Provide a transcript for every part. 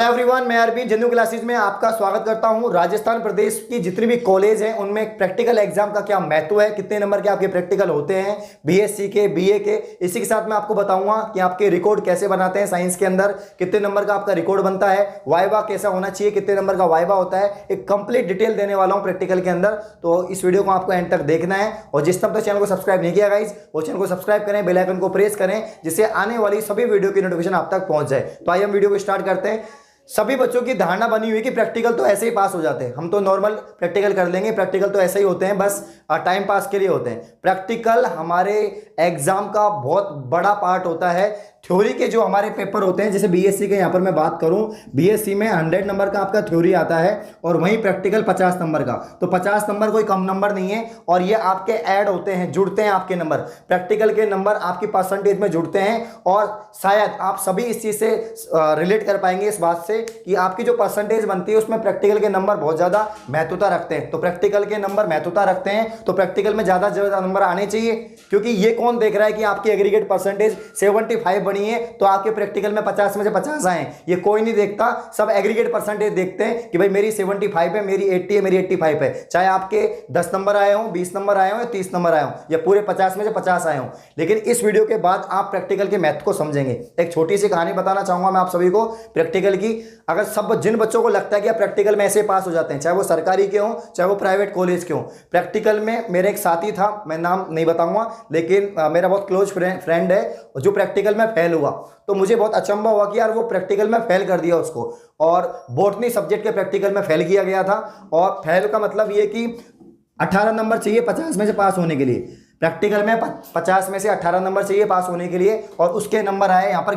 Hello everyone, मैं Arvind Jannu classes में आपका स्वागत करता हूं। राजस्थान प्रदेश की जितनी भी कॉलेज हैं उनमें प्रैक्टिकल एग्जाम का क्या महत्व है, कितने नंबर के आपके प्रैक्टिकल होते हैं, बीएससी के, बीए के। इसी के साथ मैं आपको बताऊंगा कि आपके रिकॉर्ड कैसे बनाते हैं, साइंस के अंदर कितने नंबर का आपका रिकॉर्ड बनता है, वाइवा कैसा होना चाहिए, कितने नंबर का वाइवा होता है, एक कंप्लीट डिटेल देने वाला हूँ प्रैक्टिकल के अंदर। तो इस वीडियो को आपको एंड तक देखना है और जिस तक चैनल को सब्सक्राइब नहीं किया गाइस, वो चैनल को सब्सक्राइब करें, बेल आइकन को प्रेस करें, जिससे आने वाली सभी वीडियो की नोटिफिकेशन आप तक पहुंच जाए। तो आइए हम वीडियो को स्टार्ट करते हैं। सभी बच्चों की धारणा बनी हुई कि प्रैक्टिकल तो ऐसे ही पास हो जाते हैं, हम तो नॉर्मल प्रैक्टिकल कर लेंगे, प्रैक्टिकल तो ऐसे ही होते हैं, बस टाइम पास के लिए होते हैं। प्रैक्टिकल हमारे एग्जाम का बहुत बड़ा पार्ट होता है। थ्योरी के जो हमारे पेपर होते हैं, जैसे बीएससी के यहाँ पर मैं बात करूं, बीएससी में 100 नंबर का आपका थ्योरी आता है और वहीं प्रैक्टिकल 50 नंबर का। तो 50 नंबर कोई कम नंबर नहीं है और ये आपके ऐड होते हैं, जुड़ते हैं आपके नंबर, प्रैक्टिकल के नंबर आपकी परसेंटेज में जुड़ते हैं। और शायद आप सभी इस चीज़ से रिलेट कर पाएंगे इस बात से कि आपकी जो परसेंटेज बनती है उसमें प्रैक्टिकल के नंबर बहुत ज़्यादा महत्वता रखते हैं। तो प्रैक्टिकल के नंबर महत्वता रखते हैं तो प्रैक्टिकल में ज़्यादा ज़्यादा नंबर आने चाहिए, क्योंकि ये कौन देख रहा है कि आपकी एग्रीगेट परसेंटेज 75 बनी है तो आपके प्रैक्टिकल में 50 में से 50 आए। ये कोई नहीं देखता, सब एग्रीगेट परसेंटेज देखते हैं कि भाई मेरी 75 है, मेरी 80 है, मेरी 85 है। चाहे आपके 10 नंबर आए हों, 20 नंबर आए हों या 30 नंबर आए हों या पूरे 50 में से 50 आए हों। लेकिन इस वीडियो के बाद आप प्रैक्टिकल के महत्व को समझेंगे। एक छोटी सी कहानी बताना चाहूंगा मैं आप सभी को प्रैक्टिकल की। अगर सब जिन बच्चों को लगता है कि आप प्रैक्टिकल में ऐसे पास हो जाते हैं, चाहे वो सरकारी के हों चाहे वो प्राइवेट कॉलेज के हों। प्रैक्टिकल में मेरे एक साथी था, मैं नाम नहीं बताऊंगा, लेकिन मेरा बहुत क्लोज फ्रेंड है जो प्रैक्टिकल में फेल हुआ। तो मुझे बहुत अचंभा हुआ कि यार वो प्रैक्टिकल में फेल कर दिया उसको, और बॉटनी सब्जेक्ट के प्रैक्टिकल में फेल किया गया था। और फेल का मतलब ये कि 18 नंबर चाहिए 50 में से पास होने के लिए। प्रैक्टिकल में 50 में से 18 नंबर चाहिए पास होने के लिए, और उसके नंबर आए यहाँ पर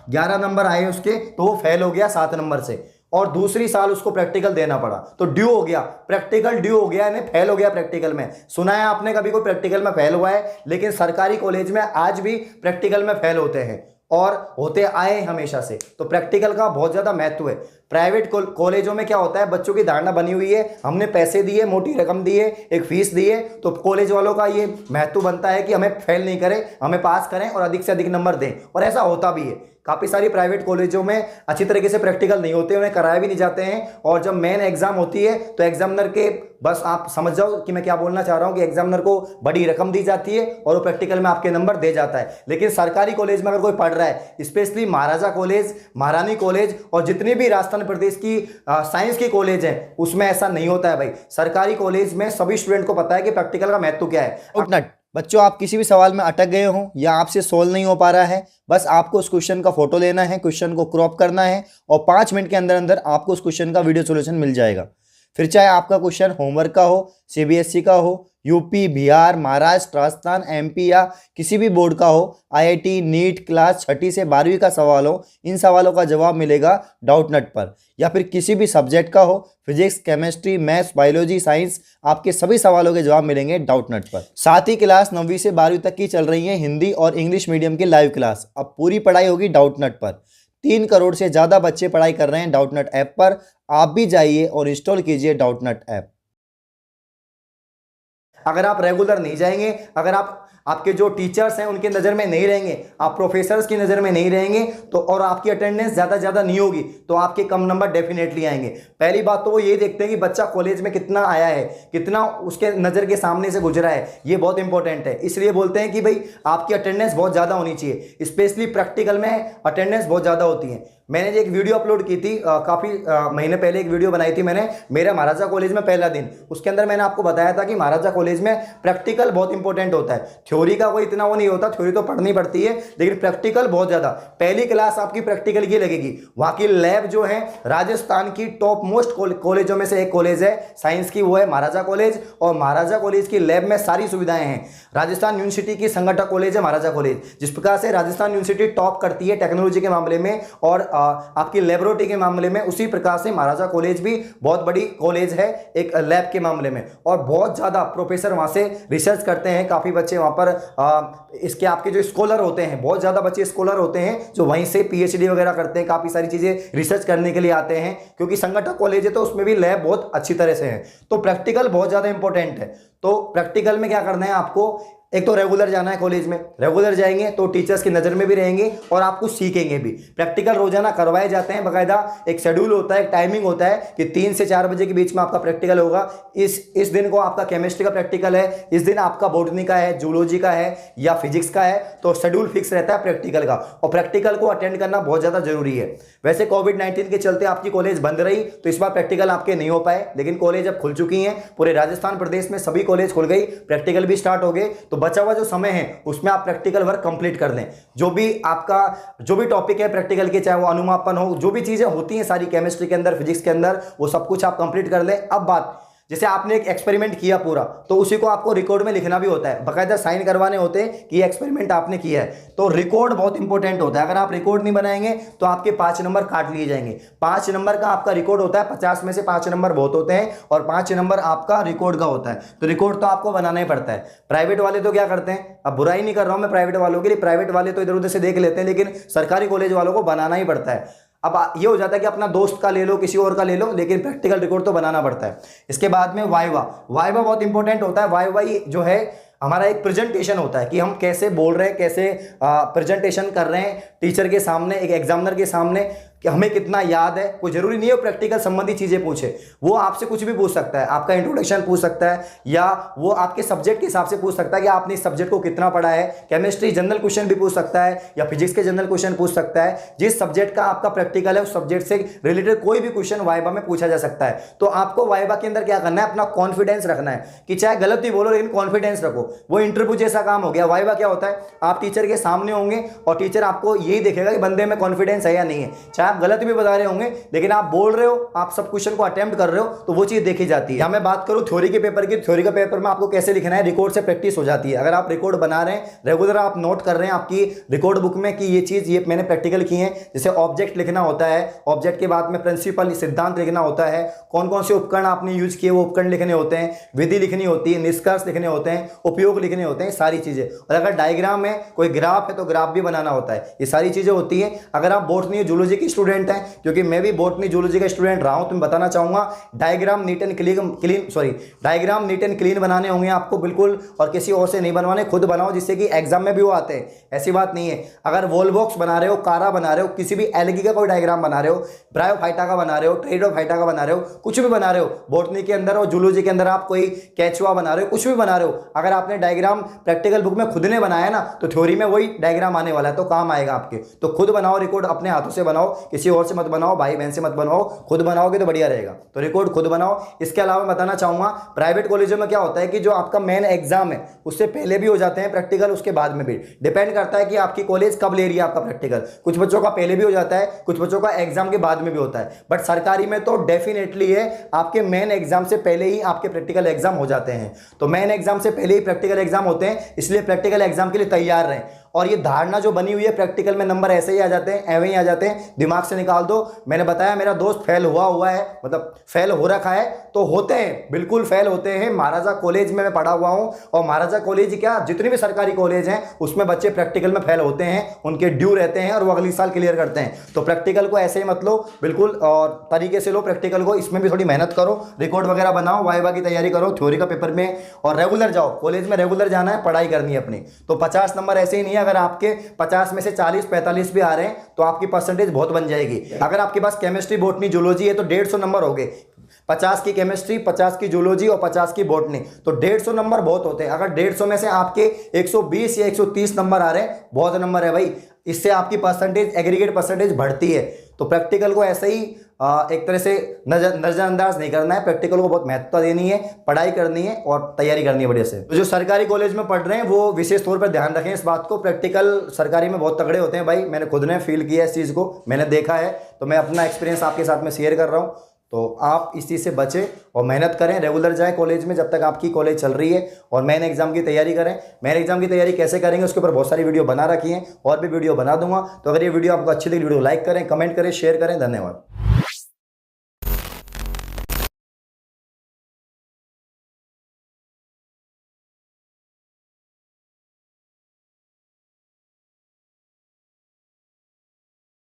11 नंबर आए उसके, तो वो फेल हो गया 7 नंबर से। और दूसरी साल उसको प्रैक्टिकल देना पड़ा, तो ड्यू हो गया, प्रैक्टिकल ड्यू हो गया, यानी फेल हो गया प्रैक्टिकल में। सुना है आपने कभी कोई प्रैक्टिकल में फेल हुआ है? लेकिन सरकारी कॉलेज में आज भी प्रैक्टिकल में फेल होते हैं और होते आए हमेशा से। तो प्रैक्टिकल का बहुत ज़्यादा महत्व है। प्राइवेट कॉलेजों में क्या होता है, बच्चों की धारणा बनी हुई है, हमने पैसे दिए, मोटी रकम दी है, एक फीस दी है, तो कॉलेज वालों का ये महत्व बनता है कि हमें फेल नहीं करें, हमें पास करें और अधिक से अधिक नंबर दें। और ऐसा होता भी है। काफ़ी सारी प्राइवेट कॉलेजों में अच्छी तरीके से प्रैक्टिकल नहीं होते, उन्हें कराए भी नहीं जाते हैं। और जब मेन एग्जाम होती है तो एग्जामिनर के, बस आप समझ जाओ कि मैं क्या बोलना चाह रहा हूं, कि एग्जामिनर को बड़ी रकम दी जाती है और वो प्रैक्टिकल में आपके नंबर दे जाता है। लेकिन सरकारी कॉलेज में अगर कोई पढ़ रहा है, स्पेशली महाराजा कॉलेज, महारानी कॉलेज और जितनी भी राजस्थान प्रदेश की साइंस की कॉलेज है, उसमें ऐसा नहीं होता है भाई। सरकारी कॉलेज में सभी स्टूडेंट को पता है कि प्रैक्टिकल का महत्व क्या है। बच्चों, आप किसी भी सवाल में अटक गए हो या आपसे सोल्व नहीं हो पा रहा है, बस आपको उस क्वेश्चन का फोटो लेना है, क्वेश्चन को क्रॉप करना है और 5 मिनट के अंदर अंदर आपको उस क्वेश्चन का वीडियो सॉल्यूशन मिल जाएगा। फिर चाहे आपका क्वेश्चन होमवर्क का हो, सीबीएसई का हो, यूपी, बिहार, महाराष्ट्र, राजस्थान, एमपी या किसी भी बोर्ड का हो, आईआईटी, नीट क्लास 6ठी से 12वीं का सवाल हो, इन सवालों का जवाब मिलेगा डाउटनट पर। या फिर किसी भी सब्जेक्ट का हो, physics, chemistry, maths, biology, science, आपके सभी सवालों के जवाब मिलेंगे डाउटनट पर। साथ ही क्लास 9वीं से 12वीं तक की चल रही है हिंदी और इंग्लिश मीडियम की लाइव क्लास। अब पूरी पढ़ाई होगी डाउटनट पर। 3 करोड़ से ज़्यादा बच्चे पढ़ाई कर रहे हैं डाउटनट ऐप पर। आप भी जाइए और इंस्टॉल कीजिए डाउटनट ऐप। अगर आप रेगुलर नहीं जाएंगे, अगर आपके जो टीचर्स हैं उनके नज़र में नहीं रहेंगे, आप प्रोफेसर्स की नज़र में नहीं रहेंगे, तो और आपकी अटेंडेंस ज़्यादा नहीं होगी, तो आपके कम नंबर डेफिनेटली आएंगे। पहली बात तो वो ये देखते हैं कि बच्चा कॉलेज में कितना आया है, कितना उसके नज़र के सामने से गुजरा है, ये बहुत इंपॉर्टेंट है। इसलिए बोलते हैं कि भाई आपकी अटेंडेंस बहुत ज़्यादा होनी चाहिए, स्पेशली प्रैक्टिकल में अटेंडेंस बहुत ज़्यादा होती है। मैंने एक वीडियो अपलोड की थी, काफ़ी महीने पहले एक वीडियो बनाई थी मैंने, मेरा महाराजा कॉलेज में पहला दिन। उसके अंदर मैंने आपको बताया था कि महाराजा कॉलेज में प्रैक्टिकल बहुत इंपॉर्टेंट होता है। थ्योरी का कोई इतना वो नहीं होता, थ्योरी तो पढ़नी पड़ती है, लेकिन प्रैक्टिकल बहुत ज़्यादा। पहली क्लास आपकी प्रैक्टिकल की लगेगी। वहाँ की लैब जो है राजस्थान की टॉप मोस्ट कॉलेजों में से एक कॉलेज है साइंस की, वो है महाराजा कॉलेज। और महाराजा कॉलेज की लैब में सारी सुविधाएं हैं। राजस्थान यूनिवर्सिटी की संगठक कॉलेज है महाराजा कॉलेज। जिस प्रकार से राजस्थान यूनिवर्सिटी टॉप करती है टेक्नोलॉजी के मामले में और आपकी लेबोरेटरी के मामले में, उसी प्रकार से महाराजा कॉलेज भी बहुत बड़ी कॉलेज है एक लैब के मामले में। और बहुत ज़्यादा प्रोफेसर वहाँ से रिसर्च करते हैं। काफ़ी बच्चे वहाँ पर इसके आपके जो स्कॉलर होते हैं, बहुत ज़्यादा बच्चे स्कॉलर होते हैं जो वहीं से पीएचडी वगैरह करते हैं, काफ़ी सारी चीज़ें रिसर्च करने के लिए आते हैं। क्योंकि संगठक कॉलेज है तो उसमें भी लैब बहुत अच्छी तरह से है। तो प्रैक्टिकल बहुत ज़्यादा इंपॉर्टेंट है। तो प्रैक्टिकल में क्या करना है आपको, एक तो रेगुलर जाना है कॉलेज में, रेगुलर जाएंगे तो टीचर्स की नज़र में भी रहेंगे और आप कुछ सीखेंगे भी। प्रैक्टिकल रोजाना करवाए जाते हैं, बाकायदा एक शेड्यूल होता है, एक टाइमिंग होता है कि 3 से 4 बजे के बीच में आपका प्रैक्टिकल होगा। इस दिन को आपका केमिस्ट्री का प्रैक्टिकल है, इस दिन आपका बॉटनी का है, जूलॉजी का है या फिजिक्स का है, तो शेड्यूल फिक्स रहता है प्रैक्टिकल का, और प्रैक्टिकल को अटेंड करना बहुत ज़्यादा जरूरी है। वैसे कोविड-19 के चलते आपकी कॉलेज बंद रही तो इस बार प्रैक्टिकल आपके नहीं हो पाए, लेकिन कॉलेज अब खुल चुकी हैं, पूरे राजस्थान प्रदेश में सभी कॉलेज खुल गई, प्रैक्टिकल भी स्टार्ट हो गए। तो बचा हुआ जो समय है उसमें आप प्रैक्टिकल वर्क कंप्लीट कर लें। जो भी टॉपिक है प्रैक्टिकल के, चाहे वो अनुमापन हो, जो भी चीजें होती हैं सारी केमिस्ट्री के अंदर, फिजिक्स के अंदर, वो सब कुछ आप कंप्लीट कर लें। अब बात, जैसे आपने एक एक्सपेरिमेंट किया पूरा, तो उसी को आपको रिकॉर्ड में लिखना भी होता है, बाकायदा साइन करवाने होते हैं कि ये एक्सपेरिमेंट आपने किया है। तो रिकॉर्ड बहुत इंपॉर्टेंट होता है, अगर आप रिकॉर्ड नहीं बनाएंगे तो आपके 5 नंबर काट लिए जाएंगे। 5 नंबर का आपका रिकॉर्ड होता है, 50 में से 5 नंबर बहुत होते हैं और 5 नंबर आपका रिकॉर्ड का होता है। तो रिकॉर्ड तो आपको बनाना ही पड़ता है। प्राइवेट वाले तो क्या करते हैं, अब बुराई नहीं कर रहा हूं मैं प्राइवेट वालों के लिए, प्राइवेट वाले तो इधर उधर से देख लेते हैं, लेकिन सरकारी कॉलेज वालों को बनाना ही पड़ता है। अब ये हो जाता है कि अपना दोस्त का ले लो, किसी और का ले लो, लेकिन प्रैक्टिकल रिकॉर्ड तो बनाना पड़ता है। इसके बाद में वाइवा बहुत इंपॉर्टेंट होता है। वाइवा जो है हमारा एक प्रेजेंटेशन होता है कि हम कैसे बोल रहे हैं, कैसे प्रेजेंटेशन कर रहे हैं टीचर के सामने, एक एग्जामिनर के सामने, कि हमें कितना याद है। कोई जरूरी नहीं है प्रैक्टिकल संबंधी चीजें पूछे, वो आपसे कुछ भी पूछ सकता है, आपका इंट्रोडक्शन पूछ सकता है, या वो आपके सब्जेक्ट के हिसाब से पूछ सकता है कि आपने इस सब्जेक्ट को कितना पढ़ा है। केमिस्ट्री जनरल क्वेश्चन भी पूछ सकता है या फिजिक्स के जनरल क्वेश्चन पूछ सकता है। जिस सब्जेक्ट का आपका प्रैक्टिकल है उस सब्जेक्ट से रिलेटेड कोई भी क्वेश्चन वाइवा में पूछा जा सकता है। तो आपको वाइवा के अंदर क्या करना है, अपना कॉन्फिडेंस रखना है कि चाहे गलत ही बोलो लेकिन कॉन्फिडेंस रखो। वो इंटरव्यू जैसा काम हो गया। वाइवा क्या होता है, आप टीचर के सामने होंगे और टीचर आपको यही देखेगा कि बंदे में कॉन्फिडेंस है या नहीं है। चाहे आप गलत भी बता रहे होंगे लेकिन आप बोल रहे हो, आप सब क्वेश्चन को अटेम्प्ट कर रहे हो, तो वो चीज देखी जाती है। यहां मैं बात करूं थ्योरी के पेपर की, थ्योरी का पेपर में आपको कैसे लिखना है, रिकॉर्ड से प्रैक्टिस हो जाती है। अगर आप रिकॉर्ड बना रहे हैं, रेगुलर आप नोट कर रहे हैं आपकी रिकॉर्ड बुक में कि ये चीज ये मैंने प्रैक्टिकल की है, जैसे ऑब्जेक्ट लिखना होता है, ऑब्जेक्ट के बाद में प्रिंसिपल सिद्धांत लिखना होता है, कौन कौन से उपकरण आपने यूज किए वो उपकरण लिखने होते हैं, विधि लिखनी होती है, निष्कर्ष लिखने होते हैं, उपयोग लिखने होते हैं, सारी चीजें। और अगर डायग्राम में कोई ग्राफ है तो ग्राफ भी बनाना होता है, ये सारी चीजें होती है। अगर आप बॉटनी जूलॉजी की स्टूडेंट हैं, क्योंकि मैं भी बॉटनी जूलॉजी का स्टूडेंट रहा हूं, तो मैं बताना चाहूंगा डायग्राम नीट एंड क्लीन बनाने होंगे आपको बिल्कुल, और किसी और से नहीं बनवाने, खुद बनाओ, जिससे कि एग्जाम में भी वो आते हैं। ऐसी बात नहीं है, अगर वॉल बॉक्स बना रहे हो, कारा बना रहे हो, किसी भी एलगी का कोई डायग्राम बना रहे हो, ब्रायोफाइटा का बना रहे हो, ट्रेडोफाइटा का बना रहे हो, कुछ भी बना रहे हो, बॉटनी के अंदर और जूलॉजी के अंदर आप कोई केचुआ बना रहे हो, कुछ भी बना रहे हो, अगर आपने डायग्राम प्रैक्टिकल बुक में खुद ने बनाया ना, तो थ्योरी में वही डायग्राम आने वाला है, तो काम आएगा आपके। तो खुद बनाओ रिकॉर्ड, अपने हाथों से बनाओ, किसी और से मत बनाओ, भाई बहन से मत बनाओ, खुद बनाओगे तो बढ़िया रहेगा। तो रिकॉर्ड खुद बनाओ। इसके अलावा बताना चाहूंगा प्राइवेट कॉलेजों में क्या होता है कि जो आपका मेन एग्जाम है उससे पहले भी हो जाते हैं प्रैक्टिकल, उसके बाद में भी डिपेंड करता है कि आपकी कॉलेज कब ले रही है आपका प्रैक्टिकल। कुछ बच्चों का पहले भी हो जाता है, कुछ बच्चों का एग्जाम के बाद में भी होता है, बट सरकारी में तो डेफिनेटली है आपके मेन एग्जाम से पहले ही आपके प्रैक्टिकल एग्जाम हो जाते हैं। तो मेन एग्जाम से पहले ही प्रैक्टिकल एग्जाम होते हैं, इसलिए प्रैक्टिकल एग्जाम के लिए तैयार रहें। और ये धारणा जो बनी हुई है प्रैक्टिकल में नंबर ऐसे ही आ जाते हैं, एवं ही आ जाते हैं, दिमाग से निकाल दो। मैंने बताया मेरा दोस्त फेल हुआ है, मतलब फेल हो रखा है, तो होते हैं, बिल्कुल फेल होते हैं। महाराजा कॉलेज में मैं पढ़ा हुआ हूं, और महाराजा कॉलेज क्या, जितने भी सरकारी कॉलेज हैं उसमें बच्चे प्रैक्टिकल में फेल होते हैं, उनके ड्यू रहते हैं और वो अगली साल क्लियर करते हैं। तो प्रैक्टिकल को ऐसे ही मत लो, बिल्कुल और तरीके से लो प्रैक्टिकल को। इसमें भी थोड़ी मेहनत करो, रिकॉर्ड वगैरह बनाओ, वाइवा की तैयारी करो थ्योरी का पेपर में, और रेगुलर जाओ कॉलेज में, रेगुलर जाना है, पढ़ाई करनी है अपनी। तो 50 नंबर ऐसे ही नहीं है, अगर आपके 50 में से 40-45 भी आ रहे हैं तो आपकी परसेंटेज बहुत बन जाएगी। अगर आपके पास केमिस्ट्री, बॉटनी, जूलॉजी है तो 150 नंबर हो गए, 50 की केमिस्ट्री, 50 की जूलॉजी और 50 की बॉटनी, तो 150 नंबर बहुत होते हैं। अगर 150 में से आपके 120 या 130 नंबर आ रहे हैं, बहुत नंबर है भाई, इससे आपकी परसेंटेज, एग्रीगेट परसेंटेज बढ़ती है। तो प्रैक्टिकल को ऐसे ही एक तरह से नजरअंदाज नहीं करना है, प्रैक्टिकल को बहुत महत्वता देनी है, पढ़ाई करनी है और तैयारी करनी है बढ़िया से। तो जो सरकारी कॉलेज में पढ़ रहे हैं वो विशेष तौर पर ध्यान रखें इस बात को, प्रैक्टिकल सरकारी में बहुत तगड़े होते हैं भाई, मैंने खुद ने फील किया इस चीज़ को, मैंने देखा है, तो मैं अपना एक्सपीरियंस आपके साथ में शेयर कर रहा हूँ। तो आप इस चीज़ से बचें और मेहनत करें, रेगुलर जाएं कॉलेज में जब तक आपकी कॉलेज चल रही है, और मेन एग्जाम की तैयारी करें। मेन एग्जाम की तैयारी कैसे करेंगे उसके ऊपर बहुत सारी वीडियो बना रखी हैं, और भी वीडियो बना दूंगा। तो अगर ये वीडियो आपको अच्छी लगी, वीडियो लाइक करें, कमेंट करें, शेयर करें। धन्यवाद।